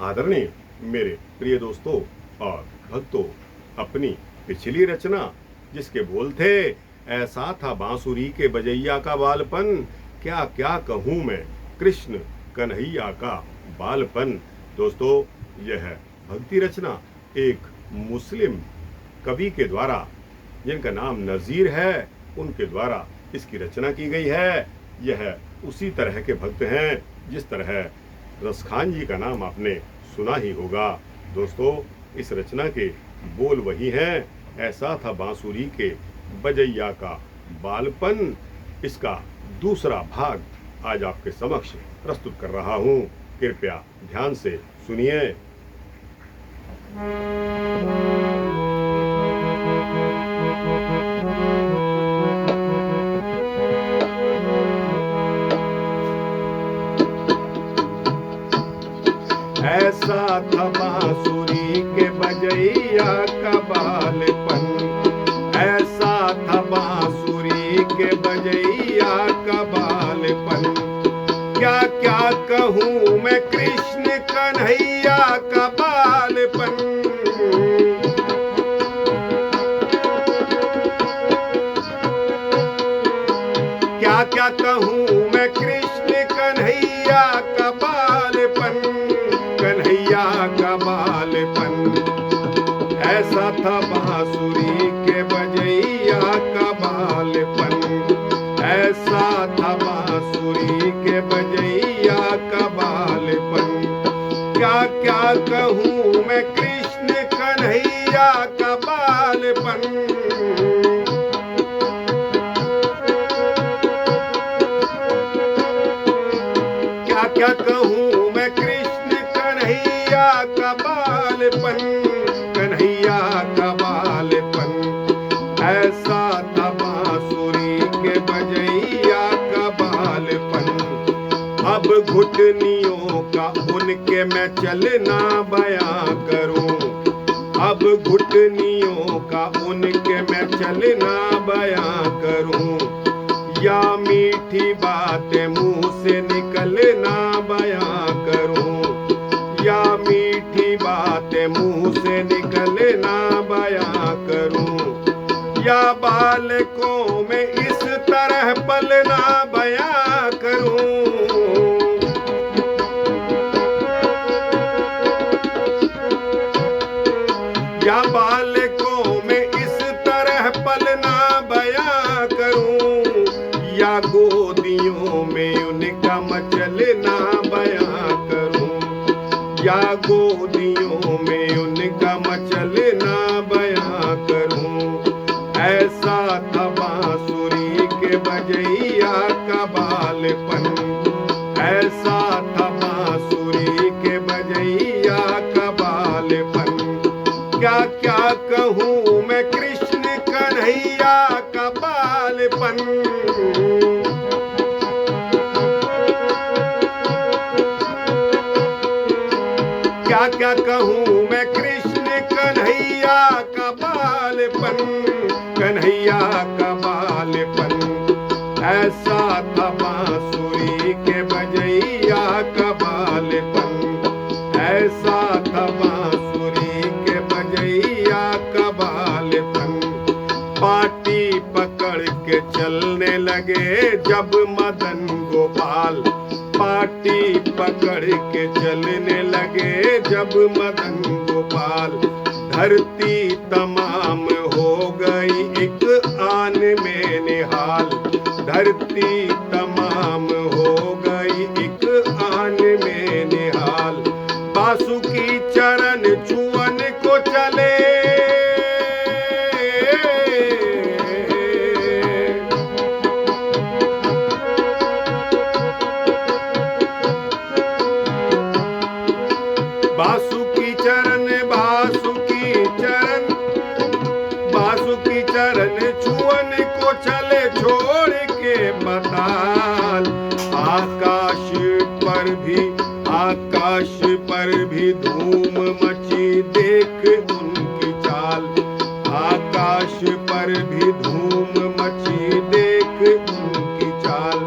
आदरणीय मेरे प्रिय दोस्तों और भक्तों, अपनी पिछली रचना जिसके बोल थे, ऐसा था बांसुरी के बजैया का बालपन, क्या क्या कहूँ मैं कृष्ण कन्हैया का बालपन। दोस्तों, यह भक्ति रचना एक मुस्लिम कवि के द्वारा, जिनका नाम नज़ीर है, उनके द्वारा इसकी रचना की गई है। यह उसी तरह के भक्त हैं जिस तरह रसखान जी का नाम आपने सुना ही होगा। दोस्तों, इस रचना के बोल वही हैं, ऐसा था बांसुरी के बजैया का बालपन। इसका दूसरा भाग आज आपके समक्ष प्रस्तुत कर रहा हूँ। कृपया ध्यान से सुनिए। ऐसा था बांसुरी के बजैया का बालपन, ऐसा था बांसुरी के बजैया का बालपन, क्या क्या कहूँ मैं कृष्ण कन्हैया का बालपन। क्या क्या कहूँ मैं कृष्ण कन्हैया का बालपन, कन्हैया का बालपन। ऐसा था बांसुरी के बजैया का बालपन, ऐसा था बांसुरी के बजैया का बालपन, क्या क्या कहूँ मैं कृष्ण कन्हैया का बालपन। क्या कहूँ मैं कृष्ण कन्हैया का बालपन, कन्हैया का बालपन। ऐसा था बांसुरी के बजैया का बालपन। अब घुटनियों का उनके मैं चलना बयां करूं, अब घुटनियों का उनके मैं चलना बयां करूं, या मीठी बातें मुंह से निकलना बयां करूं, या मीठी बातें मुंह से निकलना बयां करूं, या बालकों में इस तरह पलना बयां करूं। या बालकों में इस तरह पलना बयां करूं, या गोदियों में उनका मचलना बयां करूं, या गोदियों में उनका मचलना बयां करूं। ऐसा था बांसुरी के बजैया का बालपन, ऐसा था बांसुरी के बजैया का बालपन, क्या क्या कहूँ मैं कृष्ण कन्हैया का बालपन। क्या क्या कहूँ मैं कृष्ण कन्हैया का बालपन, कन्हैया का बालपन। ऐसा था बांसुरी के बजैया का बालपन, ऐसा था बांसुरी के बजैया का बालपन। पाटी पकड़ के चलने लगे जब मदन गोपाल, पाटी पकड़ के चलने लगे जब मदन गोपाल, धरती तमाम हो गई एक आन में निहाल, धरती तमाम हो गई एक आन में निहाल। बासुकी चरण छुअन को चले, बासुकी चरण, बासुकी चरण, बासुकी चरण छुअन को चले छोड़ के बताल। आकाश पर भी, आकाश पर भी धूम मची देख उनकी चाल, आकाश पर भी धूम मची देख उनकी चाल।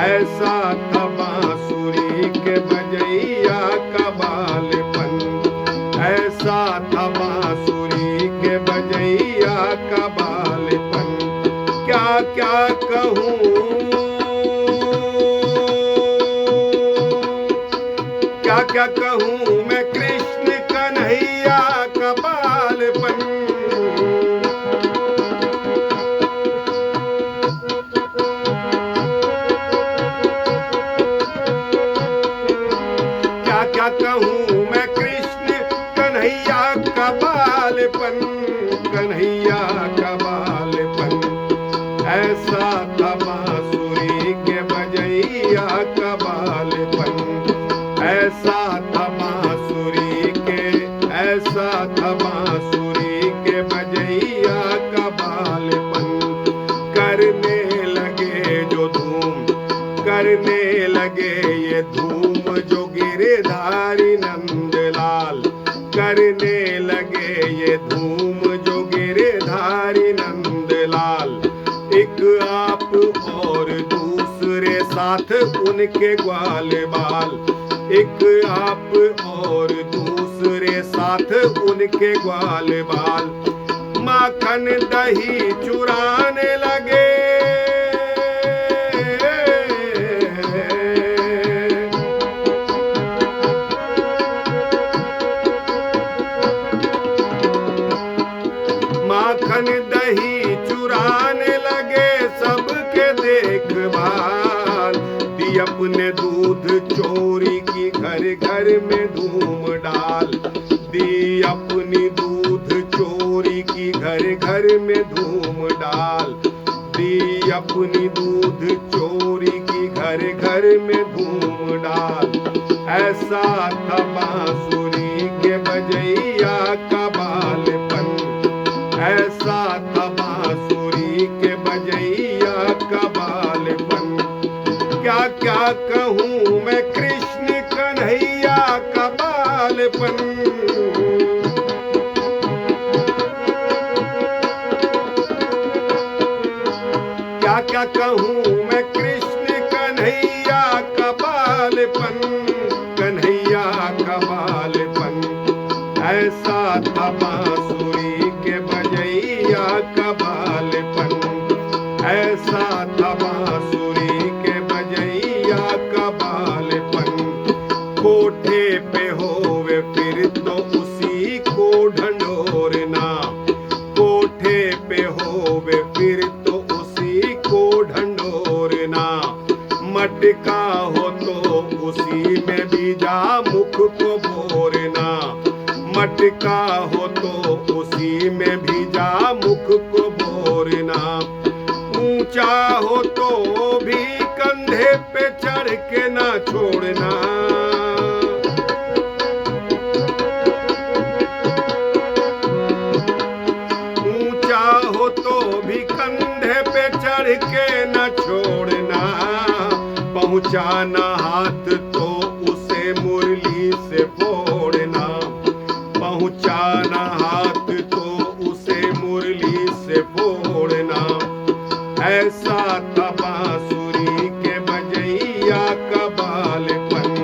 ऐसा था बांसुरी के बजैया का बाल ऐसा था बांसुरी के बजैया का बालपन। क्या क्या कहूँ, क्या क्या कहूँ मैं कृष्ण कन्हैया का बालपन। क्या क्या कहूँ मैं कृष्ण कन्हैया का बालपन, कन्हैया का बालपन। ऐसा था बांसुरी के बजैया का बालपन। ऐसा था बांसुरी के, ऐसा था बांसुरी के बजैया का बालपन। करने लगे जो धूम, करने लगे ये धूम जो गिरधारी नंदलाल। करने लगे ये धूम जो गिरधारी नंदलाल। एक आप और दूसरे साथ उनके ग्वाल बाल। एक आप और दूसरे साथ उनके ग्वाल बाल। माखन दही चुराने लगे, माखन दही चुराने लगे सबके देखभाल। दी अपने दूध चोरी की घर घर में धूम डाल। दी अपनी दूध चोरी की घर घर में धूम डाल। दी अपनी दूध चोरी की घर घर में धूम डाल। ऐसा था बांसुरी के बजैया का बालपन। ऐसा था बांसुरी के बजैया का बालपन। क्या क्या कहूँ मैं कृष्ण कन्हैया का बालपन। क्या क्या कहूँ मैं कृष्ण कन्हैया का बालपन, कन्हैया का बालपन। ऐसा था बांसुरी के बजैया का बालपन। ऐसा था बांसुरी के बजैया का बालपन। कोठे पे होवे फिर तो उसी को ढंढोरना। कोठे पे होवे फिर तो उसी को ढंढोरना। मटका हो तो उसी में बीजा मुख को भोरना। मटका हो तो उसी में भीजा मुख को भोरना। ऊंचा हो तो भी कंधे पे चढ़ के ना छोड़ना। ऊंचा हो तो भी कंधे पे चढ़ के न छोड़ना। पहुंचाना हाथ तो उसे मुरली से फोड़ना। पहुंचाना हाथ तो उसे मुरली से फोड़ना। ऐसा था बांसुरी के बजैया का बालपन।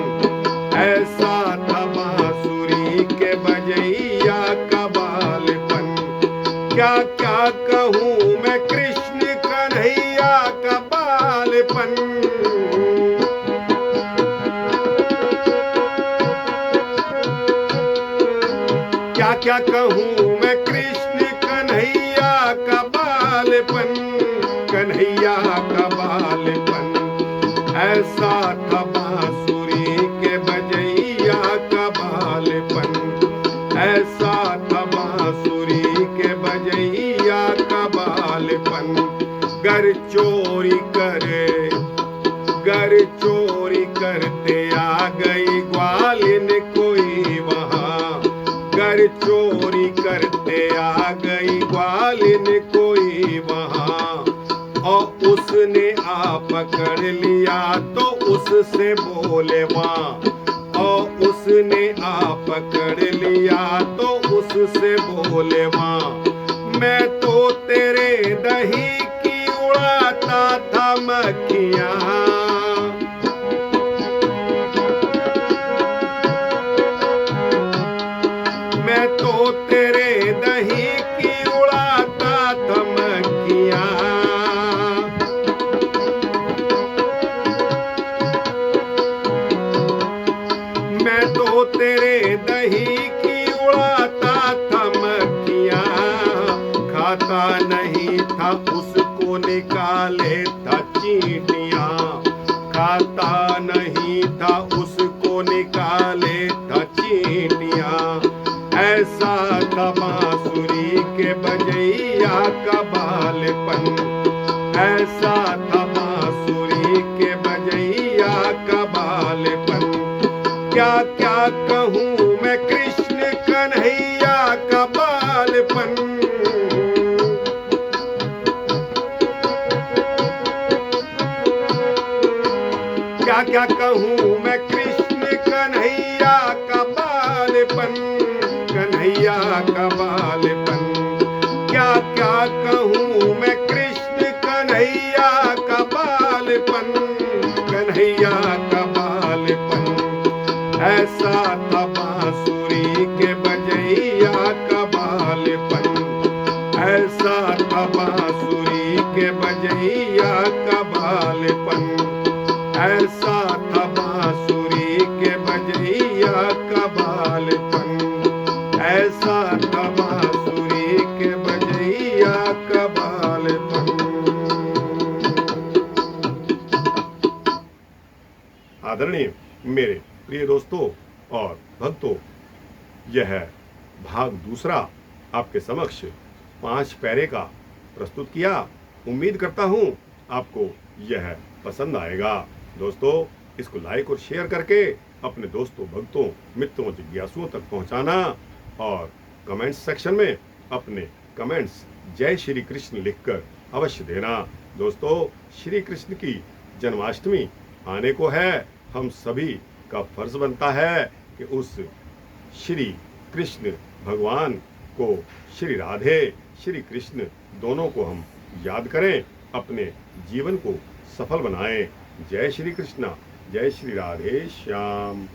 ऐसा था बांसुरी के बजैया का बालपन। क्या क्या कहूँ मैं कृष्ण कन्हैया का बालपन। क्या क्या कहूँ मैं कृष्ण कन्हैया का बालपन, कन्हैया का बालपन। ऐसा था बांसुरी के बजैया का बालपन। ऐसा था बांसुरी के बजैया का बालपन। गर चोरी करे, गर चोरी करते आ गई ग्वालिन कोई वहाँ। गर चोरी करते आ गई ग्वालिन कोई वहाँ। और उसने आ पकड़ लिया तो उससे बोले वहाँ। और उसने आ पकड़ लिया तो उससे बोले वहाँ। मैं तो तेरे दही की उड़ाता था मक्खियाँ। वो तेरे दही की उड़ाता था मक्खियां, खाता नहीं था उसको निकाले था चींटियां, खाता नहीं था उसको निकाले था चींटियां। ऐसा था बांसुरी के बजैया का बालपन, ऐसा था बांसुरी के बजैया का बालपन। क्या क्या कहूँ मैं कृष्ण कन्हैया का बालपन। क्या क्या कहूँ मैं कृष्ण कन्हैया का बालपन, कन्हैया का बालपन। क्या क्या कहूँ मैं कृष्ण कन्हैया का बालपन, कन्हैया का बालपन। ऐसा था बांसुरी के बजैया का बालपन, ऐसा था बांसुरी के बजैया का बालपन, ऐसा था बांसुरी के बजैया का बालपन, ऐसा था बांसुरी के बजैया का बालपन। आदरणीय मेरे प्रिय दोस्तों और भक्तों, यह भाग दूसरा आपके समक्ष 5 पैरे का प्रस्तुत किया। उम्मीद करता हूं आपको यह पसंद आएगा। दोस्तों, इसको लाइक और शेयर करके अपने दोस्तों, भक्तों, मित्रों, जिज्ञासुओं तक पहुंचाना और कमेंट्स सेक्शन में अपने कमेंट्स जय श्री कृष्ण लिखकर अवश्य देना। दोस्तों, श्री कृष्ण की जन्माष्टमी आने को है। हम सभी का फर्ज बनता है कि उस श्री कृष्ण भगवान को, श्री राधे, श्री कृष्ण दोनों को हम याद करें, अपने जीवन को सफल बनाएं। जय श्री कृष्णा, जय श्री राधे श्याम।